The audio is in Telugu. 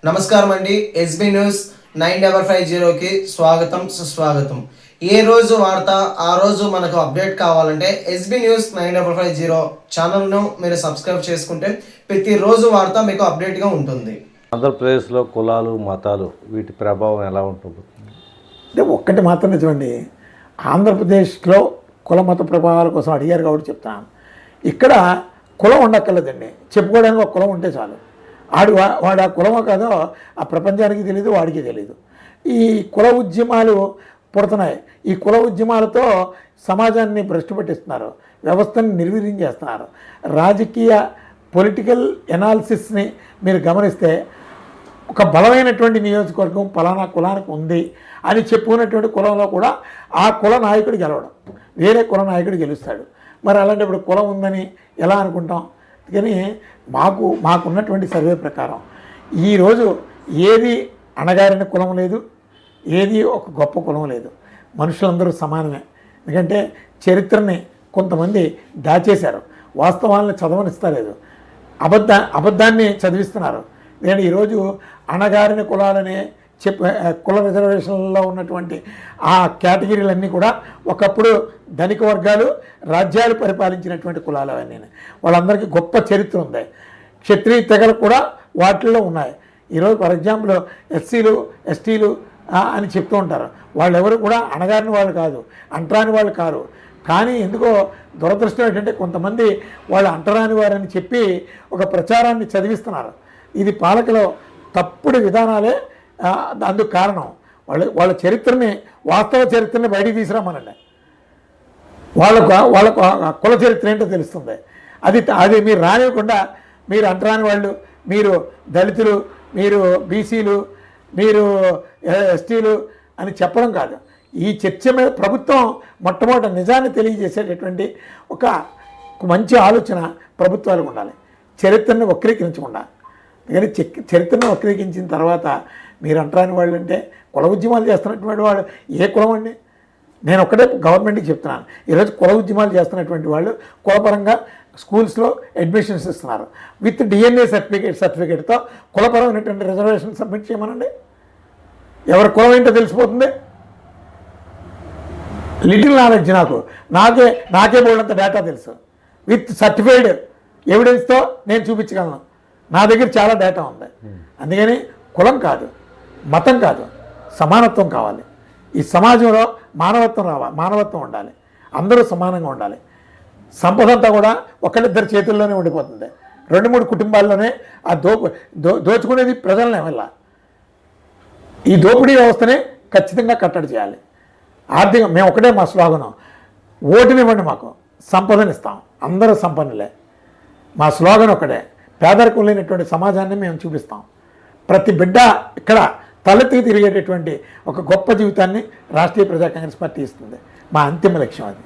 నమస్కారం అండి. ఎస్బీ న్యూస్ 9550కి స్వాగతం సుస్వాగతం. ఏ రోజు వార్త ఆ రోజు మనకు అప్డేట్ కావాలంటే ఎస్బీ న్యూస్ 9550 ఛానల్ను మీరు సబ్స్క్రైబ్ చేసుకుంటే ప్రతిరోజు వార్త మీకు అప్డేట్గా ఉంటుంది. ఆంధ్రప్రదేశ్లో కులాలు మతాలు వీటి ప్రభావం ఎలా ఉంటుంది? అంటే ఒక్కటి మాత్రం నిజమండి. ఆంధ్రప్రదేశ్లో కుల మత ప్రభావాల కోసం అడిగారు కాబట్టి చెప్తాను. ఇక్కడ కులం ఉండక్కర్లేదండి, చెప్పుకోవడానికి ఒక కులం ఉంటే చాలు. వాడు ఆ కులమో కాదో ఆ ప్రపంచానికి తెలియదు, వాడికి తెలియదు. ఈ కుల ఉద్యమాలు పుడుతున్నాయి. ఈ కుల ఉద్యమాలతో సమాజాన్ని భ్రష్టు పట్టిస్తున్నారు, వ్యవస్థని నిర్వీర్యం చేస్తున్నారు. రాజకీయ పొలిటికల్ ఎనాలిసిస్ని మీరు గమనిస్తే ఒక బలమైనటువంటి నియోజకవర్గం పలానా కులానికి ఉంది అని చెప్పుకున్నటువంటి కులంలో కూడా ఆ కుల నాయకుడు గెలవడం, వేరే కుల నాయకుడు గెలుస్తాడు. మరి అలాంటప్పుడు కులం ఉందని ఎలా అనుకుంటాం? కానీ మాకున్నటువంటి సర్వే ప్రకారం ఈరోజు ఏది అణగారిన కులం లేదు, ఏది ఒక గొప్ప కులం లేదు. మనుషులందరూ సమానమే. ఎందుకంటే చరిత్రని కొంతమంది దాచేశారు, వాస్తవాలను చదవనిస్తలేదు, అబద్ధాన్ని చదివిస్తున్నారు. నేను ఈరోజు అణగారిన కులాలనే కుల రిజర్వేషన్లలో ఉన్నటువంటి ఆ కేటగిరీలన్నీ కూడా ఒకప్పుడు ధనిక వర్గాలు రాజ్యాలు పరిపాలించినటువంటి కులాలు అవన్నీ. వాళ్ళందరికీ గొప్ప చరిత్ర ఉంది. క్షత్రియ తెగలు కూడా వాటిల్లో ఉన్నాయి. ఈరోజు ఫర్ ఎగ్జాంపుల్ ఎస్సీలు ఎస్టీలు అని చెప్తూ ఉంటారు. వాళ్ళెవరు కూడా అణగారిన వాళ్ళు కాదు, అంటరాని వాళ్ళు కాదు. కానీ ఎందుకో దురదృష్టం ఏంటంటే కొంతమంది వాళ్ళు అంటరాని వారని చెప్పి ఒక ప్రచారాన్ని చదివిస్తున్నారు. ఇది పాలకుల తప్పుడు విధానాలే అందుకు కారణం. వాళ్ళ చరిత్రని, వాస్తవ చరిత్రని బయటికి తీసుకురామనండి. వాళ్ళకు కుల చరిత్ర ఏంటో తెలుస్తుంది. అది మీరు రానివ్వకుండా మీరు అంటరాని వాళ్ళు, మీరు దళితులు, మీరు బీసీలు, మీరు ఎస్టీలు అని చెప్పడం కాదు. ఈ చర్చ మీద ప్రభుత్వం మొట్టమొదటి నిజాన్ని తెలియజేసేటటువంటి ఒక మంచి ఆలోచన ప్రభుత్వాలకు ఉండాలి. చరిత్రను వక్రీకరించకుండా. కానీ చరిత్రను వక్రీకరించిన తర్వాత మీరు అంటరాని వాళ్ళు అంటే కుల ఉద్యమాలు చేస్తున్నటువంటి వాళ్ళు ఏ కులం అండి? నేను ఒక్కటే గవర్నమెంట్కి చెప్తున్నాను. ఈరోజు కుల ఉద్యమాలు చేస్తున్నటువంటి వాళ్ళు కులపరంగా స్కూల్స్లో అడ్మిషన్స్ ఇస్తున్నారు. విత్ డిఎన్ఏ సర్టిఫికేట్తో కులపరమైనటువంటి రిజర్వేషన్ సబ్మిట్ చేయమనండి. ఎవరి కులం ఏంటో తెలిసిపోతుంది. లిటిల్ నాలెడ్జ్ నాకే బోల్డంత డేటా తెలుసు. విత్ సర్టిఫైడ్ ఎవిడెన్స్తో నేను చూపించగలను. నా దగ్గర చాలా డేటా ఉంది. అందుకని కులం కాదు, మతం కాదు, సమానత్వం కావాలి. ఈ సమాజంలో మానవత్వం ఉండాలి. అందరూ సమానంగా ఉండాలి. సంపద అంతా కూడా ఒకళ్ళిద్దరి చేతుల్లోనే ఉండిపోతుంది. 2-3 కుటుంబాల్లోనే ఆ దోచుకునేది ప్రజలనే వల్ల. ఈ దోపిడీ వ్యవస్థనే ఖచ్చితంగా కట్టడి చేయాలి. మేము ఒకటే మా స్లోగనం, ఓటునివ్వండి, మాకు సంపదనిస్తాం, అందరూ సంపన్నులే. మా స్లోగన్ ఒకటే, పేదరికం లేనటువంటి సమాజాన్ని మేము చూపిస్తాం. ప్రతి బిడ్డ ఇక్కడ తలెత్తి తిరిగేటటువంటి ఒక గొప్ప జీవితాన్ని రాష్ట్రీయ ప్రజా కాంగ్రెస్ పార్టీ ఇస్తుంది. మా అంతిమ లక్ష్యం అది.